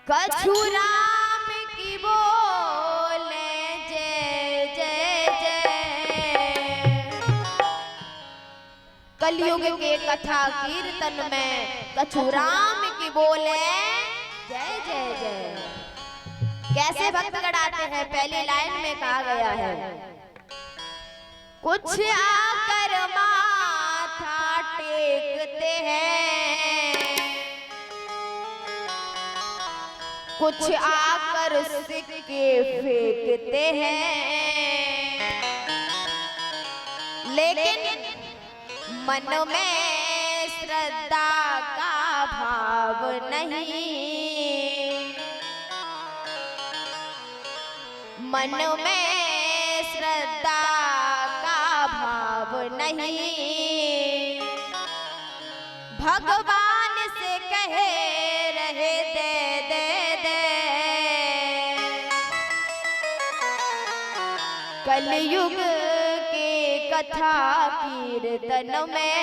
कछु राम की बोले जय जय जय। कलयुग के कथा कीर्तन में कछु राम की बोले जय जय जय। कैसे भक्त गढ़ाते हैं, पहली लाइन में कहा गया है, कुछ आकर माथा टेकते हैं, कुछ आकर सिक्के फेंकते हैं, लेकिन मन में श्रद्धा का भाव नहीं, मन में श्रद्धा का भाव नहीं। भगवान से कहे रहे दे दे दे, कलयुग के कथा कीर्तन में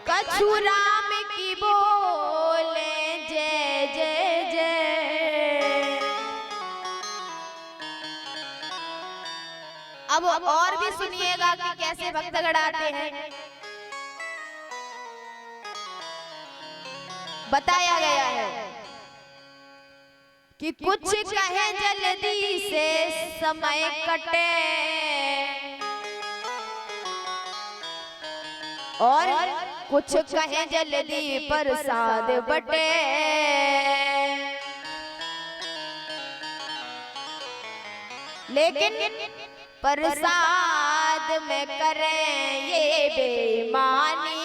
कछु राम की बोले जय जय जय। अब और भी सुनिएगा कि कैसे भक्त गढ़ाते हैं। बताया गया है कि कुछ कहे जल्दी से समय कटे, और कुछ कहे जल्दी प्रसाद बटे, लेकिन प्रसाद में करें ये बेईमानी,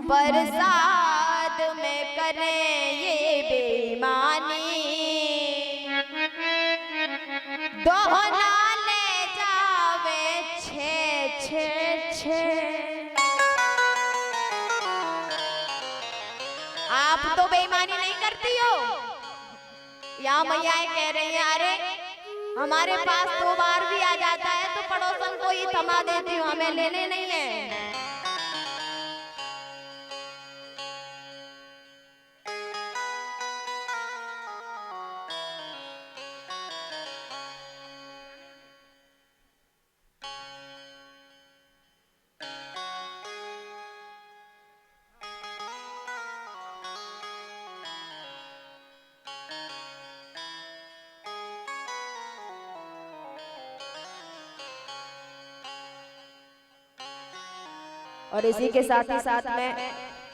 प्रसाद में करें ये बेईमानी। दोहना ले जावे छे छे छे। आप तो बेईमानी नहीं करती हो। यहाँ मैयाएं कह रही हैं, अरे हमारे पास 2 बार भी आ जाता है तो पड़ोसन को ही थमा देती हूँ, हमें लेने नहीं है। और इसी के साथ ही साथ में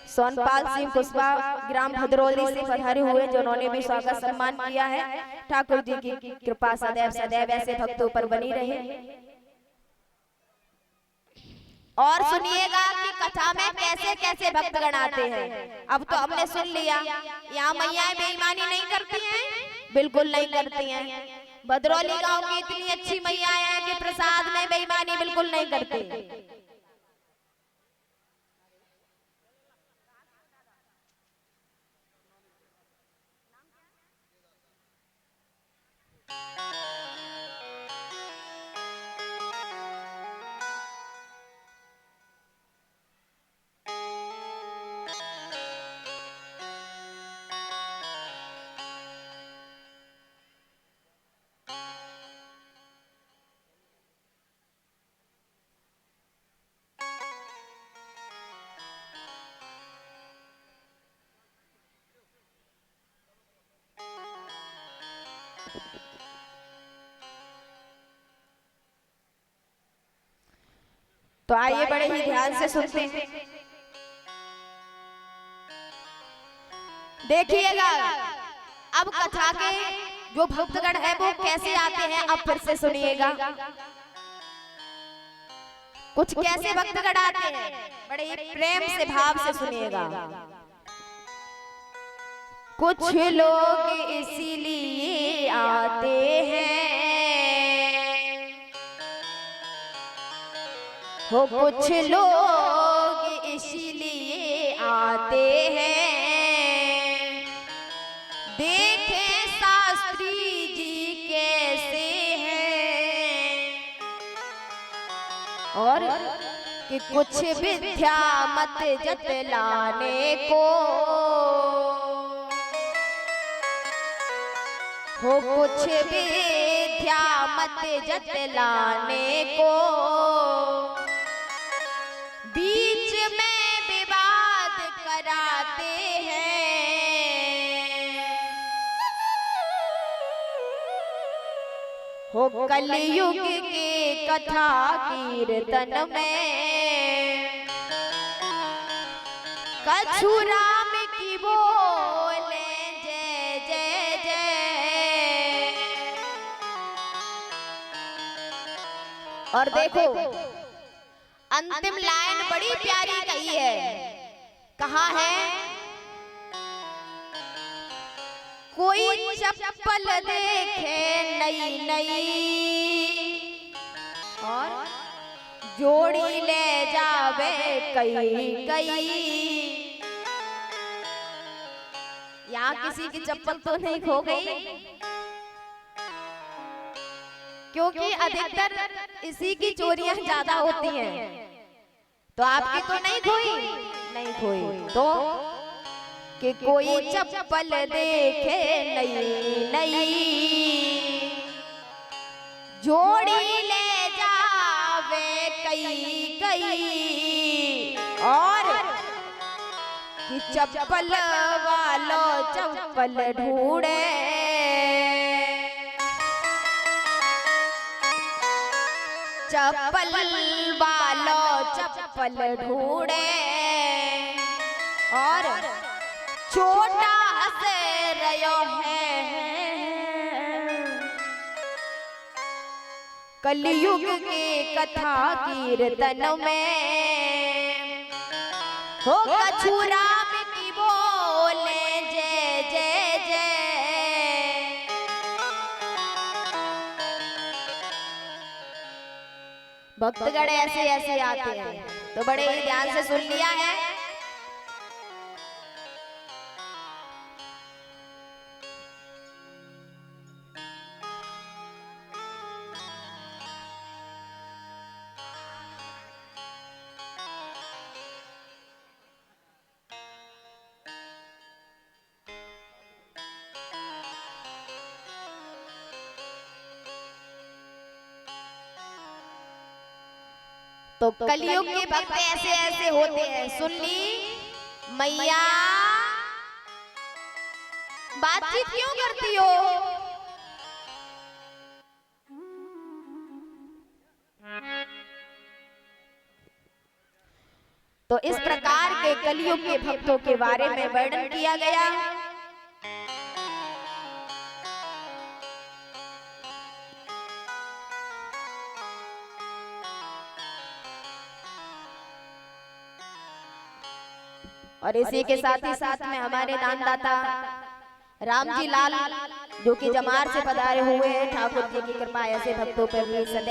सोनपाल सिंह कुशवाहा ग्राम भद्रौली से पधारे हुए, जिन्होंने भी स्वागत सम्मान किया है। ठाकुर जी की कृपा सदैव सदैव ऐसे भक्तों पर बनी रहे। और सुनिएगा कि कथा में कैसे कैसे भक्त गणाते हैं। अब तो हमने सुन लिया, यहाँ मैयाएं बेईमानी नहीं करती हैं, बिल्कुल नहीं करती हैं। भद्रौली गांव की इतनी अच्छी मैयाएं हैं कि प्रसाद में बेईमानी बिल्कुल नहीं करती। तो आइए बड़े ही ध्यान से सुनते हैं। देखिएगा अब कथा के जो भक्तगण है वो कैसे आते हैं, अब फिर से सुनिएगा। कुछ कैसे भक्तगण आते हैं, बड़े ही प्रेम से भाव से सुनिएगा। कुछ लोग इसीलिए आते हैं, हो कुछ लोग इसीलिए आते हैं, देखे शास्त्री जी कैसे हैं, और कि कुछ विद्या मत जतलाने को हो, कुछ विद्या मत जतलाने को, बीच में विवाद कराते हैं हो, कलयुग के कथा कीर्तन में कछु राम की बोले जय जय जय। और देखो अंतिम लाइन बड़ी प्यारी कही है, कहा है, कोई चप्पल देखे नई नई और जोड़ी ले जावे कई कई। यहाँ किसी की चप्पल तो नहीं खो गई, क्योंकि अधिकतर इसी की चोरियां ज्यादा होती हैं। तो आपकी तो नहीं खोई, नहीं खोई तो कि कोई चप्पल देखे नई नई जोड़ी ले जावे कई कई, और कि चप्पल वालों चप्पल ढूंढे, चप्पल वालों चप्पल ढूंढे, और छोटा हंस रयो है कलयुग के कथा कीर्तन में हो, कछु राम की बोले जय जय जय। भक्तगण ऐसे ऐसे आते हैं, तो बड़े ही ध्यान से सुन लिया है। तो कलयुग के भक्त ऐसे ऐसे होते हैं। सुन ली मैया, बातचीत क्यों करती हो? तो इस प्रकार के कलयुग के भक्तों के बारे में वर्णन किया गया। और इसी के साथ ही साथ में हमारे दानदाता रामजी लाल जो कि जमार से पधारे हुए हैं, ठाकुर जी की कृपा ऐसे भक्तों पर भी सदैव